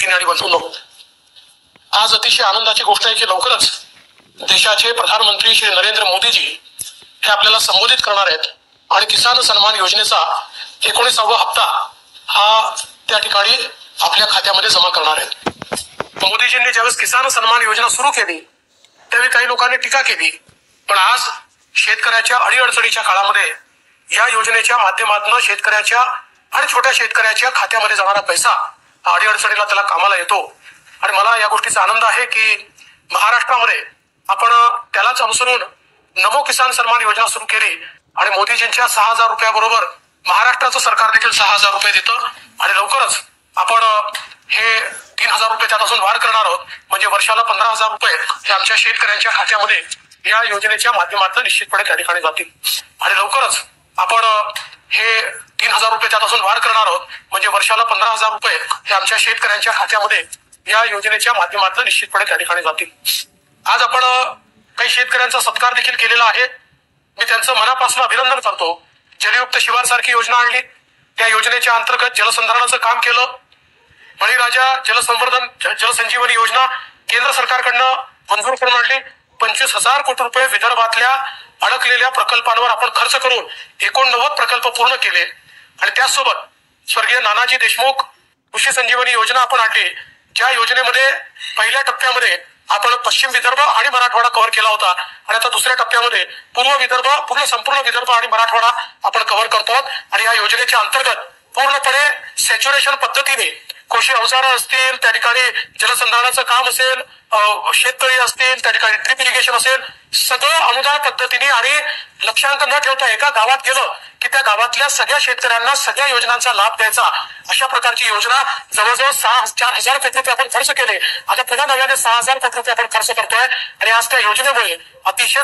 पद्धतीने आणि बंधूंनो, आज अतिशय आनंदाची गोष्ट आहे की लवकरच देशाचे प्रधानमंत्री श्री नरेंद्र मोदीजी हे आपल्याला संबोधित करणार आहेत आणि किसान सन्मान योजनेचा 19वा हप्ता हा त्या ठिकाणी आपल्या खात्यामध्ये जमा करणार आहेत। मोदीजींनी ज्यावेळेस किसान सन्मान योजना सुरू केली त्यावेळी काही लोकांनी टीका केली, पण आज शेतकऱ्याच्या अडीअडचणीच्या काळामध्ये या योजनेच्या माध्यमातून शेतकऱ्याच्या आणि छोट्या शेतकऱ्याच्या खात्यामध्ये जाणारा पैसा अडीअडचणीला त्याला कामाला येतो। आणि मला या गोष्टीचा आनंद आहे की महाराष्ट्रामध्ये आपण त्यालाच अनुसरून नमो किसान सन्मान योजना सुरू केली आणि मोदीजींच्या 6,000 रुपयाबरोबर महाराष्ट्राचं सरकार देखील 6,000 रुपये देतं आणि लवकरच आपण हे 3,000 रुपये त्यात अजून वाढ करणार आहोत, म्हणजे वर्षाला 15,000 रुपये हे आमच्या शेतकऱ्यांच्या खात्यामध्ये या योजनेच्या माध्यमातून निश्चितपणे त्या ठिकाणी जातील आणि लवकरच आपण हे 3,000 रुपये त्यात अजून वाढ करणार आहोत, म्हणजे वर्षाला 15,000 रुपये हे आमच्या शेतकऱ्यांच्या खात्यामध्ये या योजनेच्या माध्यमातून निश्चितपणे त्या ठिकाणी जातील। आज आपण काही शेतकऱ्यांचा सत्कार देखील केलेला आहे, मी त्यांचं मनापासून अभिनंदन करतो। जलयुक्त शिवार सारखी योजना आणली, त्या योजनेच्या अंतर्गत जलसंधारणाचं काम केलं। बळीराजा जलसंवर्धन जलसंजीवनी योजना केंद्र सरकारकडनं मंजूर करून आणली। 25,000 कोटी रुपये विदर्भातल्या अडकलेल्या प्रकल्पांवर आपण खर्च करून 89 प्रकल्प पूर्ण केले आणि त्याचसोबत स्वर्गीय नानाजी देशमुख कृषी संजीवनी योजना आपण आणली, ज्या योजनेमध्ये पहिल्या टप्प्यामध्ये आपण पश्चिम विदर्भ आणि मराठवाडा कव्हर केला होता आणि आता दुसऱ्या टप्प्यामध्ये पूर्व विदर्भ संपूर्ण विदर्भ आणि मराठवाडा आपण कव्हर करतो आणि या योजनेच्या अंतर्गत पूर्णपणे सॅच्युरेशन पद्धतीने कृषी अवजारं असतील, त्या ठिकाणी जलसंधारणाचं काम असेल, शेततळी असतील, त्या ठिकाणी ड्रिप इरिगेशन असेल, सगळं अनुदान पद्धतीने आणि लक्षांक न ठेवता एका गावात गेलं की त्या गावातल्या सगळ्या शेतकऱ्यांना सगळ्या योजनांचा लाभ द्यायचा, अशा प्रकारची योजना जवळजवळ 4,000 कोटी रुपये आपण खर्च केले। आता पुन्हा नव्याने 6,000 कोटी रुपये आपण खर्च करतोय आणि आज त्या योजनेमुळे अतिशय